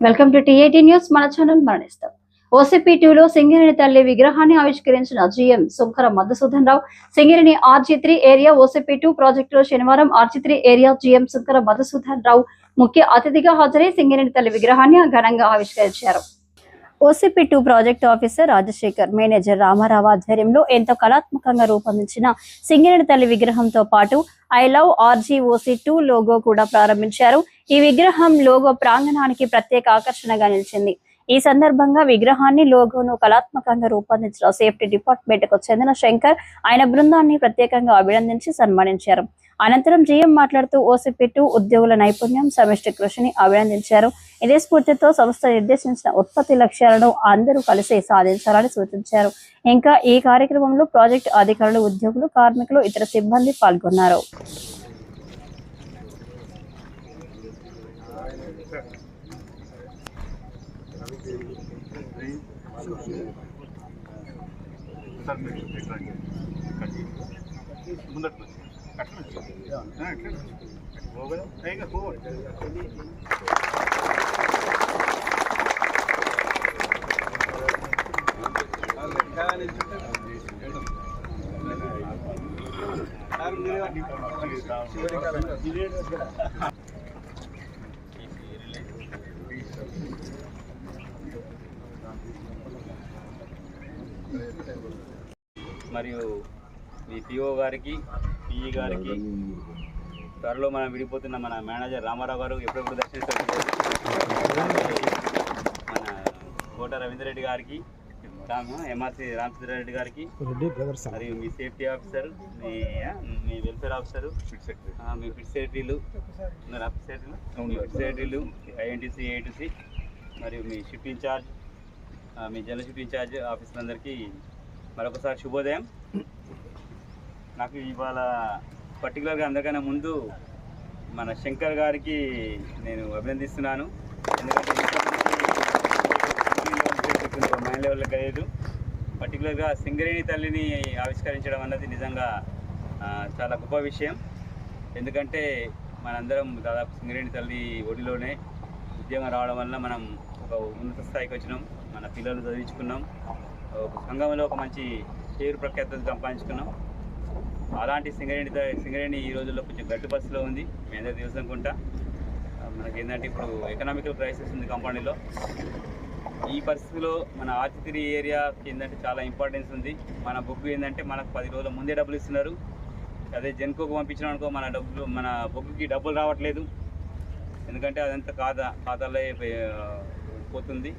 Welcome to టీ18 news. మన channel మరణిస్తాం. OCP2లో సింగరేణి తల్లి విగ్రహాన్ని ఆవిష్కరించిన GM Sunkara Madhusudan Rao Singareni RG3 area OCP2 ప్రాజెక్టులో శనివారం RG3 area GM Sunkara Madhusudan Rao ముఖ్య అతిథిగా హాజరై సింగరేణి తల్లి విగ్రహాన్ని ఘనంగా ఆవిష్కరించారు. OCP2 project officer Rajasekhar, manager Ramarao ఆధ్వర్యంలో ఎంతో కళాత్మకంగా రూపొందించిన సింగరేణి తల్లి విగ్రహంతో పాటు ఐ లవ్ RGOC2 లోగో కూడా ప్రారంభించారు. ఈ విగ్రహం లోగో ప్రాంగణానికి ప్రత్యేక ఆకర్షణగా నిలిచింది. ఈ సందర్భంగా విగ్రహాన్ని లోగోను కళాత్మకంగా రూపొందించిన సేఫ్టీ డిపార్ట్మెంట్ కు చెందిన శంకర్ ఆయన బృందాన్ని ప్రత్యేకంగా అభినందించి సన్మానించారు. అనంతరం GM మాట్లాడుతూ OCP2 ఉద్యోగుల నైపుణ్యం, సమిష్టి కృషిని అభినందించారు. ఇదే స్ఫూర్తితో సంస్థ నిర్దేశించిన ఉత్పత్తి లక్ష్యాలను అందరూ కలిసి సాధించాలని సూచించారు. ఇంకా ఈ కార్యక్రమంలో ప్రాజెక్టు అధికారులు, ఉద్యోగులు, కార్మికులు, ఇతర సిబ్బంది పాల్గొన్నారు. మరియు మీ PO గారికి, PE గారికి, త్వరలో మనం విడిపోతున్న మన మేనేజర్ రామారావు గారు ఎప్పుడెప్పుడు దర్శిస్తారు, మన కోట రవీంద్రరెడ్డి గారికి, MRC రామచంద్రారెడ్డి గారికి, మరియు మీ సేఫ్టీ ఆఫీసర్, మీ వెల్ఫేర్ ఆఫీసరు, మీ ఫిట్ సెక్రటరీలు, INTC, AITC, మరియు మీ షిఫ్ట్ ఇన్ఛార్జ్, మీ జనరల్ షిఫ్ట్ ఇన్ఛార్జ్ ఆఫీసర్లందరికీ మరొకసారి శుభోదయం. నాకు ఇవాళ పర్టికులర్గా అందరికన్నా ముందు మన శంకర్ గారికి నేను అభినందిస్తున్నాను. ఎందుకంటే మైండ్ లెవెల్లో కలిగదు. పర్టికులర్గా సింగరేణి తల్లిని ఆవిష్కరించడం అన్నది నిజంగా చాలా గొప్ప విషయం. ఎందుకంటే మనందరం దాదాపు సింగరేణి తల్లి ఒడిలోనే ఉద్యోగం రావడం వల్ల మనం ఒక ఉన్నత స్థాయికి వచ్చినాం. మన పిల్లలు చదివించుకున్నాం, ఒక సంఘంలో ఒక మంచి పేరు ప్రఖ్యాతులు సంపాదించుకున్నాం. అలాంటి సింగరేణి ఈ రోజుల్లో కొంచెం గట్టి పరిస్థితిలో ఉంది. మీ అందరూ తెలుసు అనుకుంటా. మనకి ఏంటంటే ఇప్పుడు ఎకనామికల్ క్రైసిస్ ఉంది కంపెనీలో. ఈ పరిస్థితిలో మన RG3 ఏరియాకి ఏంటంటే చాలా ఇంపార్టెన్స్ ఉంది. మన బొగ్గు ఏంటంటే మనకు 10 రోజుల ముందే డబ్బులు ఇస్తున్నారు. అదే జెన్కోకు పంపించడం అనుకో మన బొగ్గుకి డబ్బులు రావట్లేదు. ఎందుకంటే అదంతా ఖాతాలో పోతుంది.